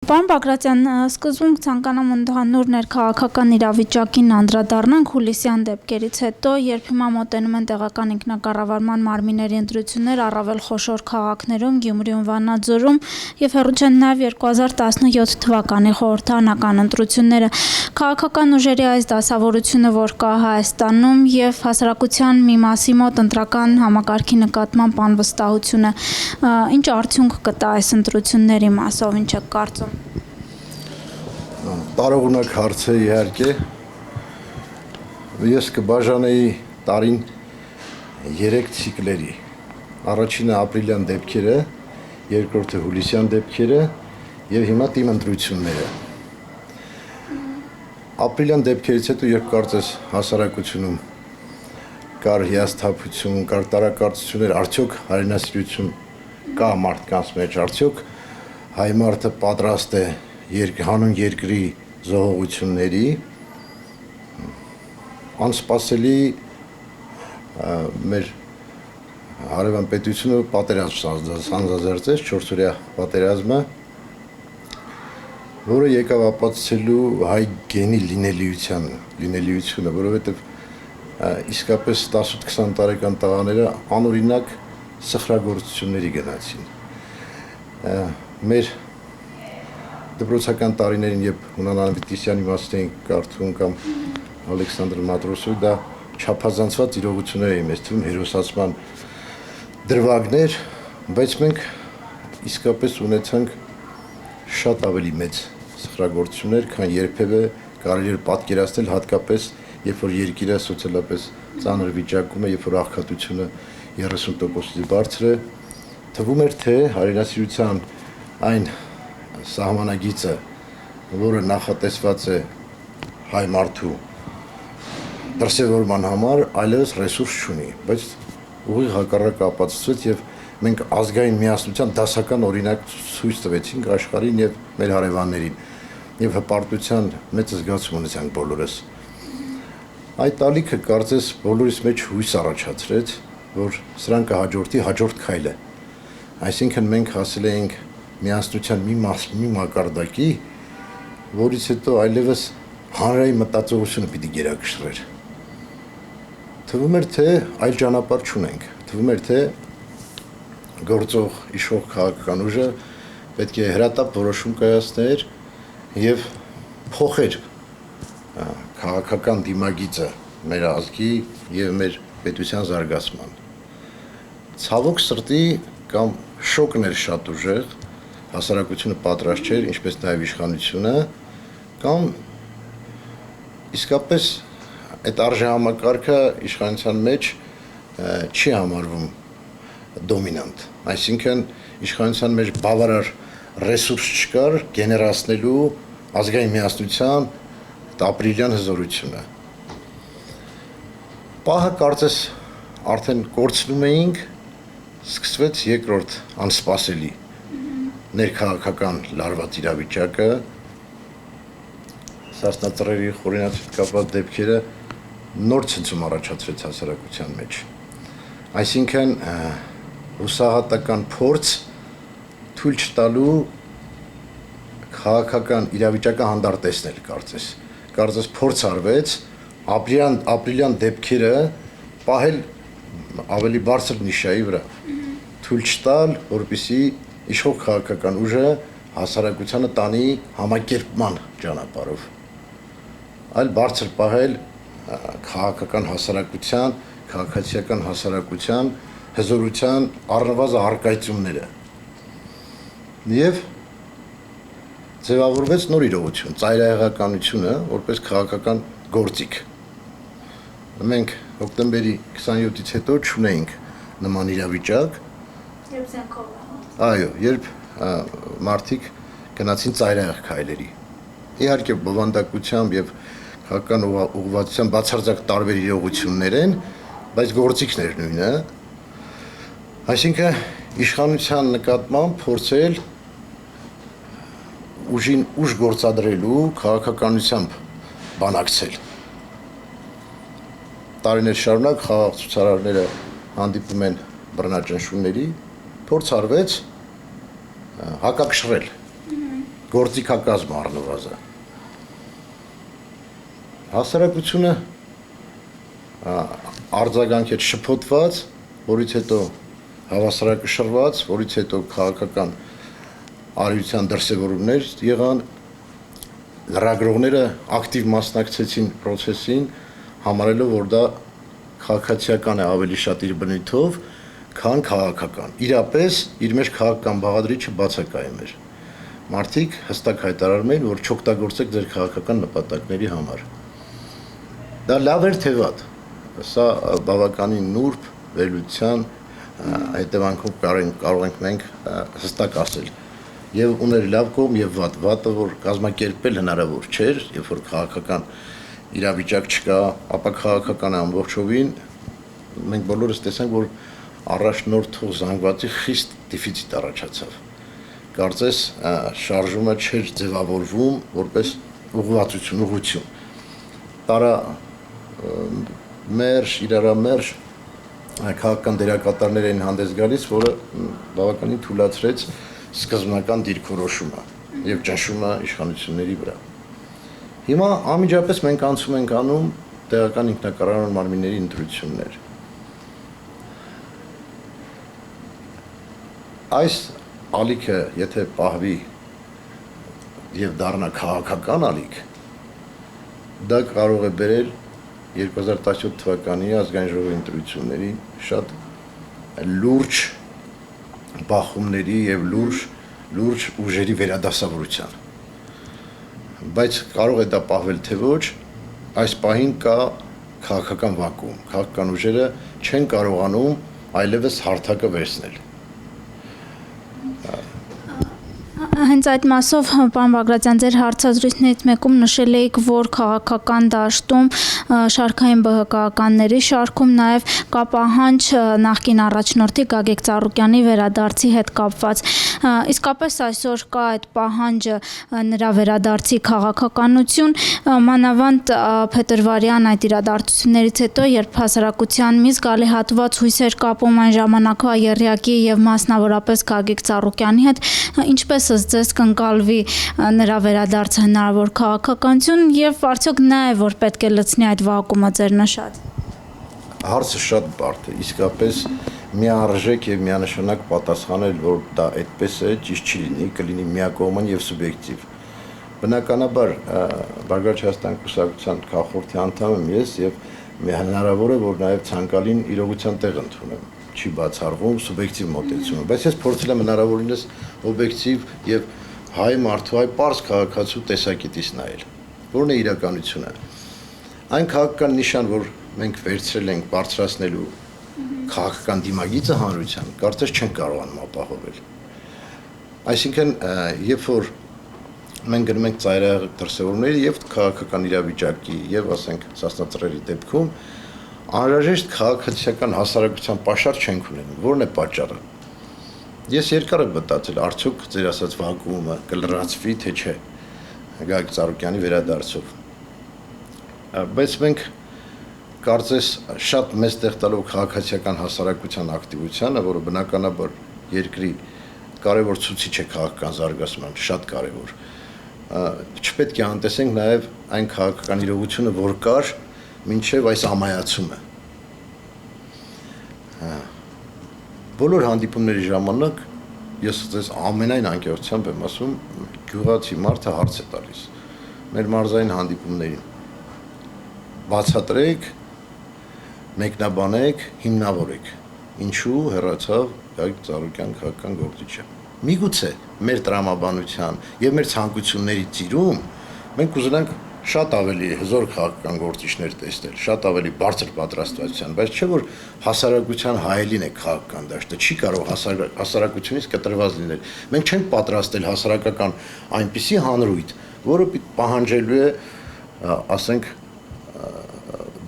Պարոն Բագրատյան, սկզբում ցանկանամ ընդհանուր ներքաղաքական իրավիճակին անդրադառնանք հուլիսյան դեպքերից հետո, երբ հիմա մոտենում են տեղական ինքնակառավարման մարմինների ընտրություններ առավել խոշոր քաղաքներում, Գյումրիում, Վանաձորում եւ հեռու չեն նաեւ 2017 թվականի խորհրդարանական ընտրությունները։ Քաղաքական ուժերի այս դասավորությունը, որ կա Հայաստանում եւ հասարակության մի մասի մոտ ընտրական համակարգի նկատմամբ անվստահությունը, ինչ արդյունք կտա այս ընտրությունների մասով, ինչ եք կարծում։ Տարողունակ հարց է իհարկե, ես կբաժանեի տարին 3 ցիկլերի, առաջինը ապրիլյան դեպքերը, երկրորդը հուլիսյան դեպքերը եւ հիմա թիմ ընտրությունները։ Ապրիլյան դեպքերից հետո, երբ կարծես հասարակությունում կար հիասթափություն, կար տարակարծություններ, արդյոք հայրենասիրություն կա մարդկանց մեջ, արդյոք հայ մարդը պատրաստ է հանուն երկրի զոհողությունների, անսպասելի մեր հարևան պետությունը պատերազմ սանձազերծեց, 4-օրյա պատերազմը, որը եկավ ապացուցելու հայ գենի լինելիությունը, որովհետև իսկապես 18-20 տարեկան տղաները անօրինակ սխրագործությունների գնացին։ Մեր դպրոցական տարիներին, երբ Հունան Անվետիսյանի մասին էինք կարդում կամ Ալեքսանդր Մատրոսովի, դա չափազանցված իրողություններ էին մեզ թվում, հերոսացման դրվագներ, բայց մենք իսկապես ունեցանք շատ ավելի մեծ սխրագործություններ, քան երբևէ կարելի էր պատկերացնել, հատկապես երբ որ երկիրը սոցիալապես ծանր վիճակում է, երբ որ աղքատությունը 30%-ից բարձր է, թվում էր, թե հայրենասիրության այն սահմանագիծը, որը նախատեսված է հայ մարդու դրսևորման համար, այլևս ռեսուրս չունի, բայց ուղիղ հակառակը ապացուցվեց եւ մենք ազգային միասնության դասական օրինակ ցույց տվեցինք աշխարհին եւ մեր հարևաններին եւ հպարտության մեծ զգացում ունեցանք բոլորս։ Այդ ալիքը կարծես բոլորիս մեջ հույս առաջացրեց, որ սրան կհաջորդի հաջորդ քայլը։ Այսինքն մենք հասել էինք միասնության մի մակարդակի, որից հետո այլևս հանրային մտածողությունը պիտի գերակշռեր։ Թվում էր, թե այլ ճանապարհ չունենք, թվում էր, թե գործող իշխող քաղաքական ուժը պետք է հրատապ որոշում կայացներ եւ փոխեր քաղաքական դիմագիծը մեր ազգի եւ մեր պետության զարգացման։ Ցավոք սրտի կամ շոկն էր շատ ուժեղ, հասարակությունը պատրաստ չէր, ինչպես նաեւ իշխանությունը, կամ իսկապես այդ արժեհամակարգը իշխանության մեջ չի համարվում դոմինանտ, այսինքն իշխանության մեջ բավարար ռեսուրս չկար գեներացնելու ազգային միասնության ապրիլյան հզորությունը։ Պահը կարծես արդեն կորցնում էինք, սկսվեց երկրորդ անսպասելի ներքաղաքական լարված իրավիճակը, Սասնածռերի խորինացիით կապված դեպքերը նոր ցնցում առաջացրեց հասարակության մեջ։ Այսինքն հուսահատական փորձ թույլ չտալու քաղաքական իրավիճակը հանդարտեցնել կարծես փորձ արվեց ապրիլյան դեպքերը պահել ավելի բարձր նիշայի վրա, թույլ չտալ, որպեսզի իշխող քաղաքական ուժը հասարակությանը տանի համակերպման ճանապարհով, այլ բարձր պահել քաղաքական հասարակության, քաղաքացիական հասարակության հզորության առնվազն առկայծումները եւ ձևավորվեց նոր իրողություն, ծայրահեղականությունը որպես քաղաքական գործիք։ Մենք հոկտեմբերի 27-ից հետո չունեինք նման իրավիճակ։ Այո, երբ մարդիկ գնացին ծայրահեղ քայլերի։ Իհարկե բովանդակությամբ եւ քաղաքական ուղղվածությամբ բացարձակ տարբեր իրողություններ են, բայց գործիքն էր նույնը։ Այսինքն իշխանության նկատմամբ փորձել ուժին ուժ գործադրելու քաղաքականությամբ բանակցել։ Տարիներ շարունակ խաղաղ ցուցարարները հանդիպում են բռնաճնշումների, փորձ արվեց հակակշռել գործիքակազմ առնվազն։ Հասարակությունը արձագանք էր շփոթված, որից հետո հավասարակշռված, որից հետո քաղաքական արիության դրսևորումներ եղան, լրագրողները ակտիվ մասնակցեցին process-ին, համարելով, որ դա քաղաքացիական է ավելի շատ իր բնույթով, քան քաղաքական։ Իրապես իր մեջ քաղաքական բաղադրիչը բացակայում էր։ Մարդիկ հստակ հայտարարում էին, որ չօգտագործեք ձեր քաղաքական նպատակների համար։ Դա լավ էր թե վատ։ Սա բավականին նուրբ վերլուծության հետևանքով կարող ենք մենք հստակ ասել։ Եվ ուներ լավ կողմ եւ վատ։ Վատը, որ կազմակերպել հնարավոր չէր, երբ որ քաղաքական իրավիճակ չկա, ապա քաղաքական ամբողջովին մենք բոլորս տեսանք, որ առաջնորդող զանգվածի խիստ դեֆիցիտ առաջացավ։ Կարծես շարժումը չէր ձևավորվում որպես ուղղվածություն, ուղղություն։ Տարա մեր իրարամերժ քաղաքական դերակատարներ էին հանդես գալիս, որը բավականին թույլատրեց սկզբնական դիրքորոշումը եւ ճնշումը իշխանությունների վրա։ Հիմա անմիջապես մենք անցում ենք անում տեղական ինքնակառավարման մարմինների ընտրություններ։ Այս ալիքը, եթե պահվի եւ դառնա քաղաքական ալիք, դա կարող է բերել 2017 թվականի ազգային ժողովի ընտրությունների շատ լուրջ բախումների եւ լուրջ ուժերի վերադասավորության։ Բայց կարող է դա պահվել թե ոչ, այս պահին կա քաղաքական վակուում, քաղաքական ուժերը չեն կարողանում այլևս հարթակը վերցնել։ Հենց այդ մասով, պարոն Բագրատյան, ձեր հարցազրույցներից մեկում նշել էիք, որ քաղաքական դաշտում շարքային ԲՀԿ-ականների շարքում նաև կա պահանջ նախկին առաջնորդի Գագիկ Ծառուկյանի վերադարձի հետ կապված։ Իսկապես այսօր կա այդ պահանջը նրա վերադարձի քաղաքականություն, մանավանդ փետրվարյան այդ իրադարձություններից հետո, երբ հասարակության մի զգալի հատված հույս էր կապում այն ժամանակվա եռյակի եւ մասնավորապես Գագիկ Ծառուկյանի հետ, ինչպես ձեզ կընկալվի նրա վերադարձը հնարավոր քաղաքականություն եւ արդյոք նա է, որ պետք է լցնի այդ վակուումը ձեր նշած։ Հարցը շատ բարդ է, իսկապես միարժեք եւ միանշանակ պատասխանել, որ դա այդպես է, ճիշտ չի լինի, կլինի միակողմանի եւ սուբյեկտիվ։ Բնականաբար Բարգավաճ Հայաստան կուսակցության քաղաքորդի անդամ եմ ես եւ հնարավոր է, որ նաեւ ցանկալին իրողության տեղ ընդունեմ։ Չի բացառվում սուբյեկտիվ մոտեցումը, բայց ես փորձել եմ հնարավորինս օբյեկտիվ եւ հայ մարդու, հայ պարզ քաղաքացու տեսակետից նայել, որն է իրականությունը։ Այն քաղաքական նիշան, որ մենք վերցրել ենք բարձրացնելու քաղաքական դիմագիծը հանրության, կարծես չեն կարողանում ապահովել։ Այսինքն, երբ որ մենք գնում ենք ծայրահեղ դրսևորումների եւ քաղաքական իրավիճակի եւ ասենք սասնածռերի դեպքում անհրաժեշտ քաղաքացիական հասարակության պաշար չենք ունենում, որն է պատճառը։ Ես երկար եմ մտածել, արդյոք ձեր ասած վակուումը կլրացվի, թե չէ Գագիկ Ծառուկյանի վերադարձով։ Բայց մենք կարծես շատ մեծ տեղ տալով քաղաքացիական հասարակության ակտիվությանը, որը բնականաբար երկրի կարևոր ցուցիչ է քաղաքական զարգացման, շատ կարևոր։ Չպետք է անտեսենք նաև այն քաղաքական իրողությունը, որ կար մինչև այս ամայացումը։ Բոլոր հանդիպումների ժամանակ ես ձեզ ամենայն անկեղծությամբ եմ ասում, գյուղացի մարդը հարց է տալիս մեր մարզային հանդիպումներին։ Բացատրեք, մեկնաբանեք, հիմնավորեք, ինչու հեռացավ Գագիկ Ծառուկյան քաղաքական գործիչը։ Միգուցե մեր տրամաբանության եւ մեր ցանկությունների ծիրում մենք կուզենանք շատ ավելի հզոր քաղաքական գործիչներ տեսնել, շատ ավելի բարձր պատրաստվածության, բայց չէ որ հասարակության հայելին է քաղաքական դաշտը, չի կարող հասարակությունից կտրված լինել։ Մենք չենք պատրաստել հասարակական այնպիսի հանրույթ, որը պահանջելու է, ասենք,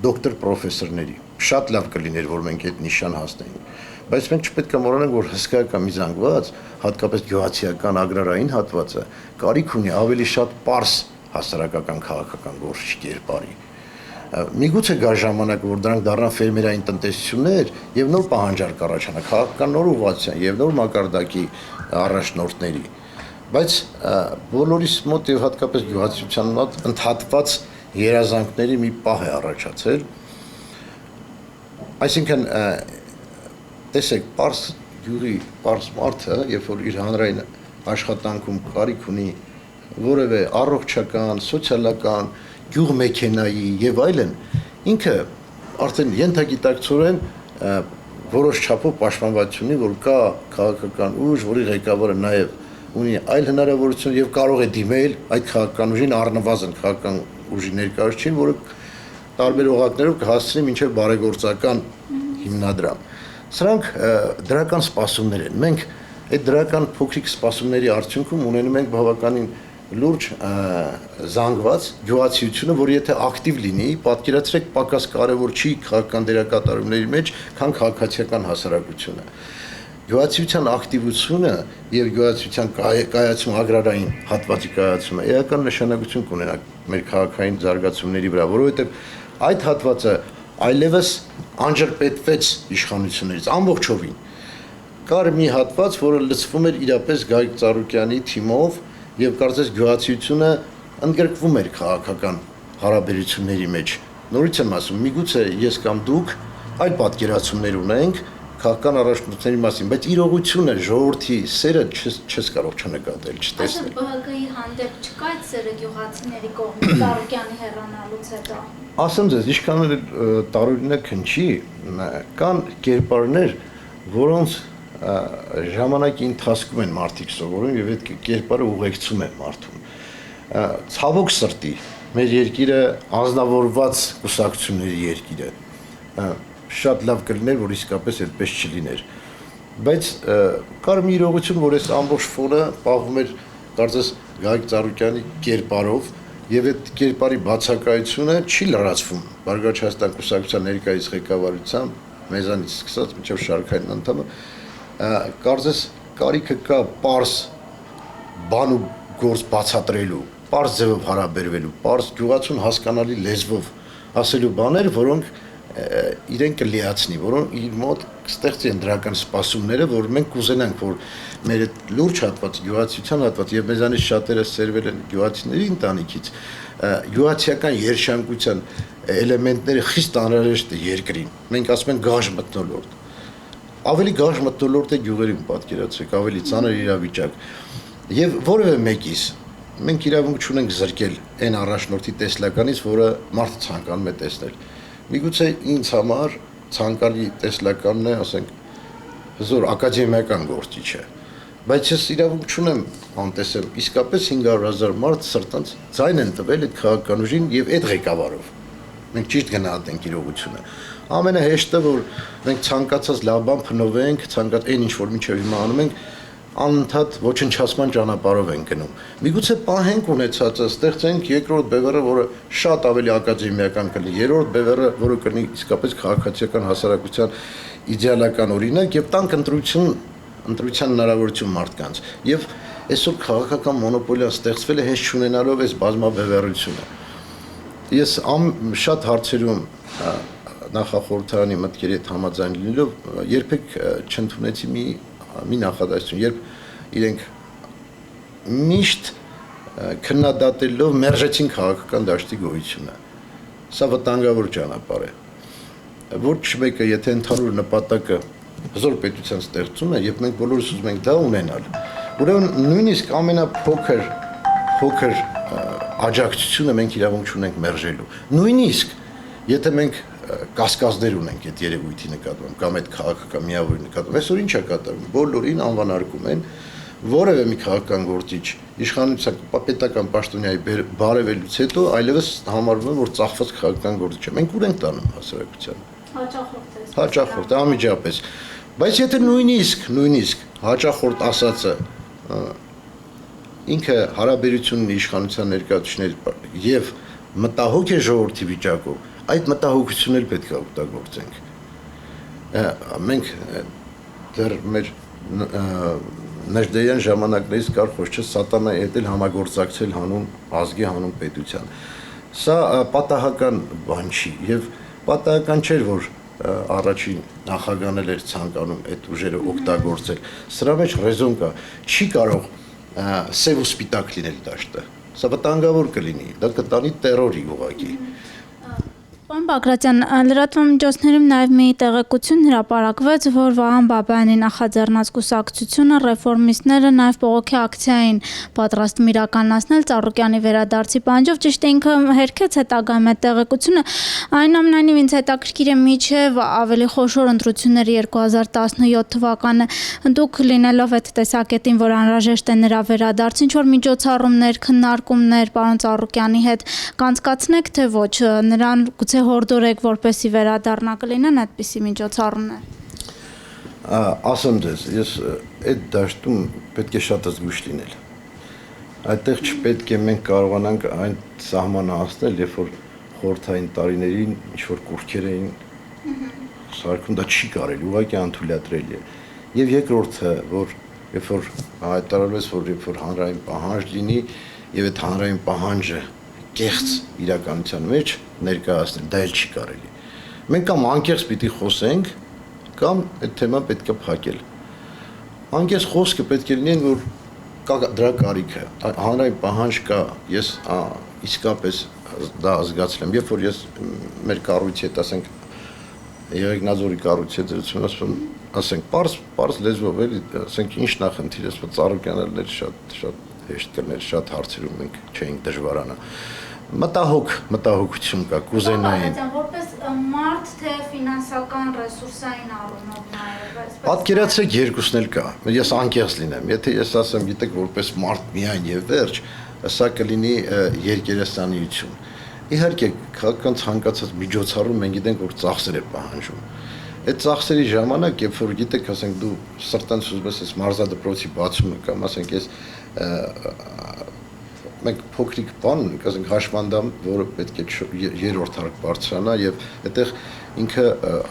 դոկտոր պրոֆեսորների։ Շատ լավ կլիներ, որ մենք այդ նիշան հասնեինք, բայց մենք չպետք է մոռանանք, որ հսկայական մի զանգված, հատկապես գյուղացիական ագրարային հատվածը, կարիք ունի ավելի շատ պարզ հասարակական քաղաքական գործիչ կերպարի։ Միգուցե գա ժամանակ, որ դրանք դառնան ֆերմերային տնտեսություններ եւ նոր պահանջարկ առաջանա քաղաքական նոր ուղղվածության եւ նոր մակարդակի առաջնորդների, Բայց բոլորիս մոտ եւ հատկապես գյուղացիության մոտ ընդհատված երազանքների մի պահ է առաջացել։ Այսինքն տեսեք, պարզ գյուղի պարզ մարդը, երբ որ իր հանրային աշխատանքում կարիք ունի որևէ առողջական, սոցիալական, գյուղ մեքենայի եւ այլն, ինքը արդեն ենթագիտակցորեն որոշ չափով պաշտպանվածություն ունի, որ կա քաղաքական ուժ, որի ղեկավարը նաեւ ունի այլ հնարավորություն եւ կարող է դիմել այդ քաղաքական ուժին առնվազն քաղաքական ուժի ներկայացուցիչին, որը տարբեր օղակներով կհասցնի մինչեւ բարեգործական հիմնադրամ։ Սրանք դրական սպասումներ են։ Մենք այդ դրական փոքրիկ սպասումների արդյունքում ունենում ենք բավականին լուրջ զանգված գյուղացիությունը, որ եթե ակտիվ լինի, պատկերացրեք, պակաս կարևոր չի քաղաքական դերակատարումների մեջ, քան քաղաքացիական հասարակությունը։ Գյուղացիության ակտիվությունը եւ գյուղացիության կայացում agrarային հատվածի կայացումը էական նշանակություն կունենա մեր քաղաքային զարգացումների վրա, որովհետեւ այդ հատվածը այլևս անջրպետվեց իշխանություններից ամբողջովին։ Կար մի հատված, որը լցվում էր իրապես Գագիկ Ծառուկյանի թիմով եւ կարծես գյուղացիությունը ընդգրկվում էր քաղաքական հարաբերությունների մեջ։ Նորից եմ ասում, միգուցե ես կամ դուք այլ պատկերացումներ ունենք քաղաքական առաջնորդների մասին, բայց իրողությունը ժողովրդի սերը չես կարող չնկատել, չտեսնել։ Այսինքն ԲՀԿ-ի հանդեպ չկա այդ սերը գյուղացիների կողմից Ծառուկյանի հեռանալուց հետո։ Ասեմ ձեզ, ինչքան էլ տարօրինակ հնչի, կան կերպարներ, որոնց ժամանակի ընթացքում են մարդիկ սովորում եւ այդ կերպարը ուղեկցում է մարդուն։ Ցավոք սրտի, մեր երկիրը անձնավորված կուսակցությունների երկիր է։ Շատ լավ կլիներ, որ իսկապես այդպես չլիներ։ Բայց կար մի իրողություն, որ այս ամբողջ ֆոնը պահվում էր կարծես Գագիկ Ծառուկյանի կերպարով եւ այդ կերպարի բացակայությունը չի լրացվում Բարգավաճ կուսակցության ներկայիս ղեկավարությամբ, մեզանից սկսած մինչեւ շարքային անդամը, կարծես կարիքը կա պարզ բան ու գործ բացատրելու, պարզ ձևով հարաբերվելու, պարզ գյուղացուն հասկանալի լեզվով ասելու բաներ, որոնք իրեն կլիացնի, որոնք իր մոտ կստեղծեն դրական սպասումները, որ մենք կուզենանք, որ մեր այդ լուրջ հատված, գյուղացիության հատված եւ մեզանից շատերը սերվել են գյուղացիների ընտանիքից, գյուղացիական երշանկության էլեմենտները խիստ անհրաժեշտ է երկրին։ Մենք ասում ենք գաժ մթնոլորտ։ Ավելի գաժ մթնոլորտ է գյուղերին, պատկերացրեք, ավելի ծանր իրավիճակ։ Եվ որևէ մեկից մենք իրավունք չունենք զրկել այն առաջնորդի տեսլականից, որը մարդը ցանկանում է տեսնել։ Միգուցե ինձ համար ցանկալի տեսլականն է, ասենք, հզոր ակադեմիական գործիչ է, բայց ես իրավունք չունեմ անտեսեմ, իսկապես 500,000 մարդ սրտանց ձայն են տվել այդ քաղաքական ուժին եւ այդ ղեկավարով։ Մենք ճիշտ գնահատենք իրողությունը։ Ամենահեշտը, որ մենք ցանկացած լավ բան փնովենք, ցանկացած այն ինչ որ մինչեւ հիմա անում ենք, անընդհատ ոչնչացման ճանապարհով են գնում։ Միգուցե պահենք ունեցածը, ստեղծենք երկրորդ բևեռը, որը շատ ավելի ակադեմիական կլինի, երրորդ բևեռը, որը կլինի իսկապես քաղաքացիական հասարակության իդեալական օրինակ եւ տանք ընտրության հնարավորություն մարդկանց։ Եվ այսօր քաղաքական մոնոպոլիան ստեղծվել է հենց չունենալով այս բազմաբևեռությունը։ Ես շատ հարցերում նախախորհրդարանի մտքերի հետ համաձայն լինելով երբեք չընդունեցի մի նախադասություն, երբ իրենք միշտ քննադատելով մերժեցին քաղաքական դաշտի գոյությունը։ Սա վտանգավոր ճանապարհ է։ Ոչ մեկը, եթե ընդհանուր նպատակը հզոր պետության ստեղծումն է, եւ մենք բոլորս ուզում ենք դա ունենալ, ուրեմն նույնիսկ ամենափոքր աջակցությունը մենք իրավունք չունենք մերժելու։ Նույնիսկ եթե մենք կասկածներ ունենք այդ երևույթի նկատմամբ կամ այդ քաղաքական միավորի նկատմամբ, այսօր ինչ է կատարվում, բոլորին անվանարկում են, որևէ մի քաղաքական գործիչ իշխանության պետական պաշտոնյայի բարևելուց հետո այլևս համարվում է, որ ծախված քաղաքական գործիչ է։ Մենք ուր ենք տանում հասարակությանը։ Հաճախորդ, անմիջապես։ Բայց եթե նույնիսկ հաճախորդ ասածը ինքը հարաբերություն ունի իշխանության ներկայացուցիչների եւ մտահոգ է ժողովրդի վիճակով, այդ մտահոգությունն էլ պետք է օգտագործենք։ Մենք դեռ մեր Նժդեյան ժամանակներից կար խոսքը սատանայի հետ էլ համագործակցել հանուն ազգի, հանուն պետության։ Սա պատահական բան չի եւ պատահական չէր, որ առաջին նախագահն էր ցանկանում այդ ուժերը օգտագործել։ Սրա մեջ ռեզոն կա։ Չի կարող սև ու սպիտակ լինել դաշտը։ Սա վտանգավոր կլինի, դա կտանի տերորի ուղղակի։ Պարոն Բագրատյան, լրատվամիջոցներում նաև մի տեղեկություն հրապարակվեց, որ Վահան Բաբայանի նախաձեռնած կուսակցությունը ռեֆորմիստները նաև բողոքի ակցիա էին պատրաստում իրականացնել Ծառուկյանի վերադարձի պահանջով, ճիշտ է ինքը հերքեց հետագայում այդ տեղեկությունը, այնուամենայնիվ ինձ հետաքրքիր է մինչև ավելի խոշոր ընտրությունների 2017 թվականը դուք լինելով այդ տեսակետին, որ անհրաժեշտ է նրա վերադարձ, ինչ որ միջոցառումներ, քննարկումներ պարոն Ծառուկյանի հետ կանցկացնեք, թե ոչ, նրան գուցե հորդորեք, որպեսի վերադառնա, կլինեն այդպիսի միջոցառումներ։ Ասեմ ձեզ, ես այդ դաշտում պետք է շատ զգույշ լինել։ Այդտեղ չպետք է մենք կարողանանք այն սահմանը հասնել, երբ որ խորհրդային տարիներին ինչ որ կուրքեր էին սարքում, դա չի կարելի, ուղղակի անթույլատրելի է։ Եվ երկրորդը, որ երբ որ հայտարարվեց, որ երբ որ հանրային պահանջ լինի, եւ այդ հանրային պահանջը կեղծ իրականության մեջ ներկայացնել, դա էլ չի կարելի։ Մենք կամ անկեղծ պիտի խոսենք, կամ այդ թեման պետք է փակել։ Անկեղծ խոսքը պետք է լինի, որ կա դրա կարիքը, հանրային պահանջ կա, ես իսկապես դա զգացել եմ, երբ որ ես մեր կառույցի հետ, ասենք, Եղեգնաձորի կառույցի հետ զրուցում, ասենք, պարզ լեզվով էլի, ասենք, ինչ նախնդիր է, Ծառուկյանն էլ շատ հեշտ կլներ, շատ հարցերում մենք չէինք դժվարանա։ Մտահոգություն կա, կուզենային։ Որպես մարդ, թե ֆինանսական ռեսուրսային առումով նաև։ Պատկերացրեք երկուսն էլ կա։ Ես անկեղծ լինեմ, եթե ես ասեմ, գիտեք, որպես մարդ միայն եւ վերջ, սա կլինի երկերեսանիություն։ Իհարկե, քաղաքական ցանկացած միջոցառում մենք գիտենք, որ ծախսեր է պահանջում։ Այդ ծախսերի ժամանակ, երբ որ գիտեք, ասենք դու սրտանց ուզում ես մարզադպրոցի բացումը կամ ասենք ես մենք փոքրիկ բան ունենք, ասենք հաշմանդամ, որը պետք է երրորդ հարկ բարձրանա եւ այդտեղ ինքը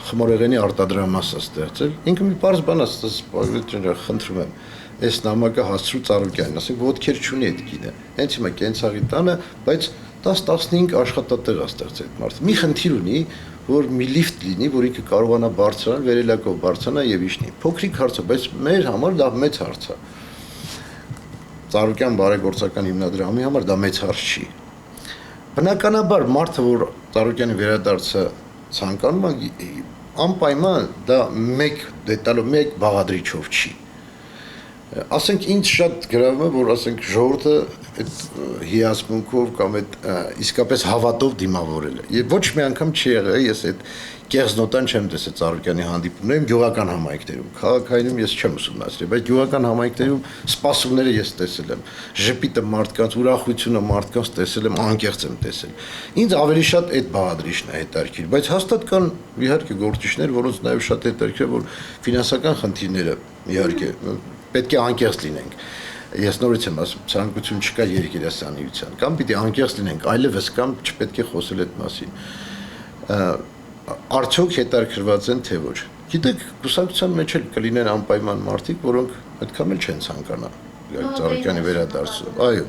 խմորեղենի արտադրամաս է ստեղծել։ Ինքը մի բարձ բան է, խնդրում եմ, այս նամակը հասցրու Ծառուկյանին, ասենք ոդքեր չունի այդ կինը։ Հենց հիմա կենցաղի տանը, բայց 10-15 աշխատատեղ է ստեղծել այդ մարդը։ Մի խնդիր ունի, որ մի լիֆտ լինի, որ ինքը կարողանա բարձրանալ, վերելակով բարձրանա եւ իշնի։ Փոքրիկ հարց է, բայց մեր համար դա մեծ հարց է։ Ծառուկյան բարեգործական հիմնադրամի համար դա մեծ հարց չի։ Բնականաբար մարդը, որ Ծառուկյանի վերադարձը ցանկանում է, անպայման դա մեկ դետալով, մեկ բաղադրիչով չի։ Ասենք ինձ շատ գրավում է, որ ասենք ժողովուրդը այդ հիացմունքով կամ այդ իսկապես հավատով դիմավորել է։ Եվ ոչ մի անգամ չի եղել, ես այդ կեղծ նոտան չեմ տեսել Ծառուկյանի հանդիպումներում, գյուղական համայնքներում, քաղաքայինում ես չեմ ուսումնասիրել, բայց գյուղական համայնքներում սպասումները ես տեսել եմ, ժպիտը մարդկանց, ուրախությունը մարդկանց տեսել եմ, անկեղծ եմ տեսել։ Ինձ ավելի շատ այդ բաղադրիչն է հետաքրքիր, բայց հաստատ կան իհարկե գործիչներ, որոնց նաև շատ հետաքրքիր է, որ ֆինանսական խնդիրները իհարկե պետք է անկեղծ լինենք։ Ես նորից եմ ասում, ցանկություն չկա երկերասանիության, կամ պիտի անկեղծ լինենք, այլևս կամ չպետք է խոսել այդ մասին։ Արդյոք հետաքրքրված են թե ոչ։ Գիտեք, կուսակցության մեջ էլ կլինեն անպայման մարդիկ, որոնք այդքան էլ չեն ցանկանա Ծառուկյանի վերադարձը։ Այո,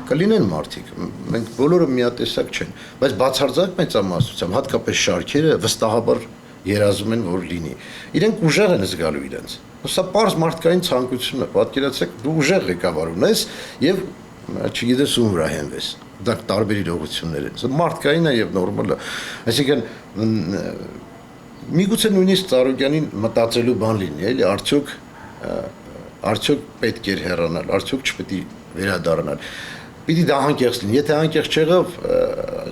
կլինեն մարդիկ, մենք բոլորը միատեսակ չեն, բայց բացարձակ մեծամասնությամբ, հատկապես շարքերը վստահաբար երազում են, որ լինի։ Իրենք ուժեղ են զգալու իրենց։ Սա պարզ մարդկային ցանկություն է, պատկերացրեք, դու ուժեղ ղեկավար ունես եւ չգիտես ում վրա հենվես։ Դա տարբեր իրողություններ են։ Սա մարդկային է եւ նորմալ է։ Այսինքն միգուցե նույնիսկ Ծառուկյանին մտածելու բան լինի, էլի, արդյոք պետք էր հեռանալ, արդյոք չպետք է վերադառնալ։ Պիտի դա անկեղծ լինի, եթե անկեղծ չեղավ,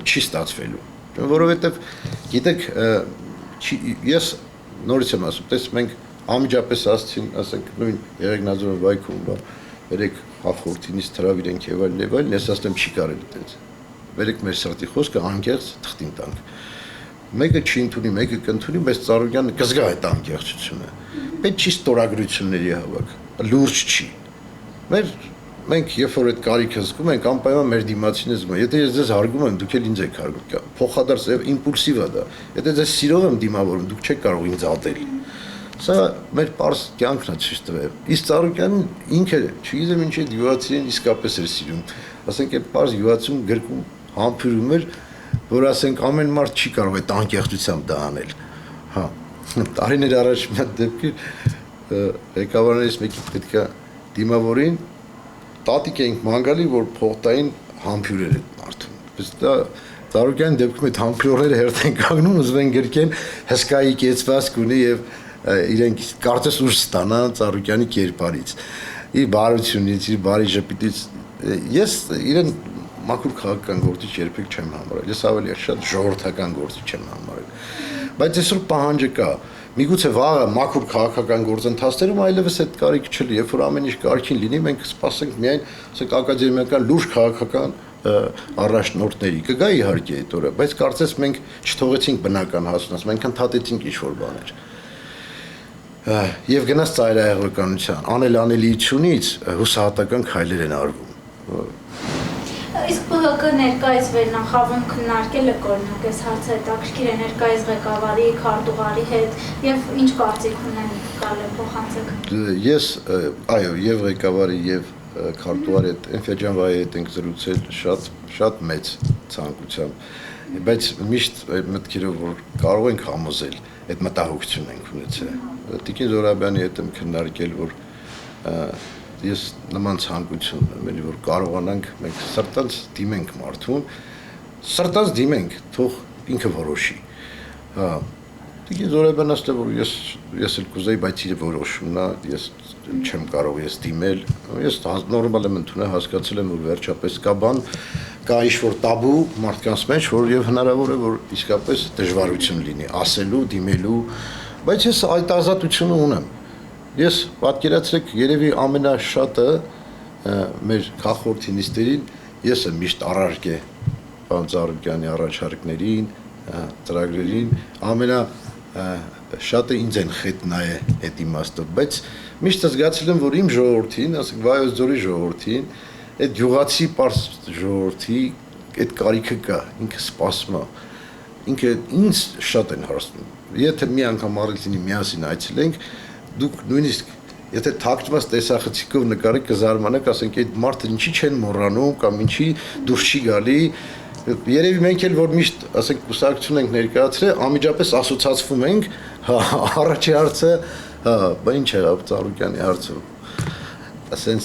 չի ստացվելու։ Որովհետեւ գիտեք, ես նորից եմ ասում, տես մենք ամիջապես ասցին, ասենք նույն Եղեգնաձորի վայքում, վերեք հախորտինից թրավ իրենք եւ այլն, ես ասեմ չի կարելի այդպես։ Վերեք մեր սրտի խոսքը անկեղծ թղթին տանք։ Մեկը չի ընդունի, մեկը կընդունի, բայց Ծառուկյանը կզգա այդ անկեղծությունը։ Պետք չի ստորագրությունների հավաք, լուրջ չի։ Մենք երբ որ այդ կարիքը զգում ենք, անպայման մեր դիմացին է զգում։ Եթե ես ձեզ հարգում եմ, դուք էլ ինձ եք հարգում։ Փոխադարձ եւ իմպուլսիվ է դա։ Եթե ձեզ սիրով եմ դիմավորում, դուք չեք կարող ինձ ատել։ Սա մեր պարզ կյանքն է ցույց տվել։ Իսկ Ծառուկյանն ինքը, չգիտեմ ինչի յուացին իսկապես էր սիրում։ Ասենք այդ պարզ յուացում գրքում համբուրում էր, որ ասենք ամեն մարդ չի կարող այդ անկեղծությամբ դա անել։ Հա։ Տարիներ առաջ մի հատ դեպքի ղեկավարներից մեկի պետքա դիմավորին տատիկ էինք ման գալի, որ փողտային համբյուրեր են մարդուն։ Բայց դա Ծառուկյանի դեպքում այդ համբյուրները հերթ են կանգնում, ուզում են գրկեն հսկայի կեցվածք ունի եւ իրենք կարծես ուժ ստանան Ծառուկյանի կերպարից։ Իր բարությունից, իր բարի ժպիտից ես իրեն մաքուր քաղաքական գործիչ երբեք չեմ համարել։ Ես ավելի շատ ժողովրդական գործիչ եմ համարել։ Բայց այսօր պահանջը կա։ Միգուցե վաղը մաքուր քաղաքական գործընթացներում այլևս այդ կարիք չլինի, երբ որ ամեն ինչ կարգին լինի, մենք սպասենք միայն, ասենք, ակադեմիական լուրջ քաղաքական առաջնորդների կգա իհարկե այդ օրը, բայց կարծես մենք չթողեցինք բնական հասունանալ, մենք ընդհատեցինք ինչ-որ բաներ։ Եվ գնաց ծայրահեղականության, անելանելիությունից հուսահատական քայլեր են արվում։ Իսկ ԲՀԿ ներկայիս վերնախավում քննարկել է օրինակ այս հարցը հետաքրքիր է ներկայիս ղեկավարի, քարտուղարի հետ եւ ինչ կարծիք ունեն գալը փոխանցեք։ Ես այո, եւ ղեկավարի եւ քարտուղարի հետ Էնֆեջանվայի հետ ենք զրուցել շատ մեծ ցանկությամբ, բայց միշտ այդ մտքերով որ կարող ենք համոզել, այդ մտահոգություն ենք ունեցել։ Տիկին Զորաբյանի հետ եմ քննարկել, որ ես նման ցանկություն ունեմ, որ կարողանանք մենք սրտանց դիմենք մարդուն, սրտանց դիմենք, թող ինքը որոշի։ Հա, Տիկին Զորաբյանն ասել որ ես էլ կուզեի, բայց իր որոշումն է, ես չեմ կարող ես դիմել, ես նորմալ եմ ընդունել, հասկացել եմ, որ վերջապես կա բան, կա ինչ-որ տաբու մարդկանց մեջ, որ եւ հնարավոր է, որ իսկապես դժվարություն լինի, ասելու, դիմելու, բայց ես այդ ազատությունը ունեմ։ Ես պատկերացրեք, երևի ամենաշատը մեր քաղաքորդի նիստերին ես եմ միշտ առարկե պարոն Ծառուկյանի առաջարկներին, ծրագրերին, ամենաշատը ինձ են խետ նայե այդ իմաստով, բայց միշտ զգացել եմ, որ իմ ժողովրդին, ասենք Վայոց ձորի ժողովրդին, այդ գյուղացի պարզ ժողովրդի այդ կարիքը կա, ինքը սպասում է, ինքը ինձ շատ են հարցնում։ Եթե մի անգամ առիթ լինի միասին այցելենք, դուք նույնիսկ եթե թաքնված տեսախցիկով նկարեք կզարմանաք, ասենք այդ մարդը ինչի չեն մոռանում կամ ինչի դուրս չի գալի, երևի մենք էլ որ միշտ, ասենք կուսակցություն ենք ներկայացրել, անմիջապես ասոցացվում ենք, առաջի հարցը, բա ինչ եղավ Ծառուկյանի հարցը, ասենց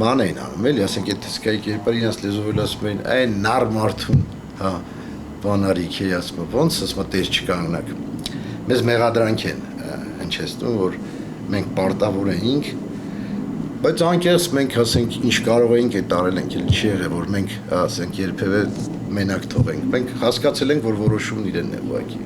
ման էին անում, էլի, ասենք այդ հսկայի կերպար իրենց լեզվով էլ ասում էին, այն նար մարդուն, բանարիք է ասում, ոնց ասում տես չկանգնակ, մեզ մեղադրանք են հնչեցնում, որ մենք պարտավոր էինք, բայց անկեղծ մենք ասենք ինչ կարող էինք այդ արել ենք, էլ չի եղել, որ մենք ասենք երբևէ մենակ թողենք, մենք հասկացել ենք, որ որոշումն իրենն է ուղղակի։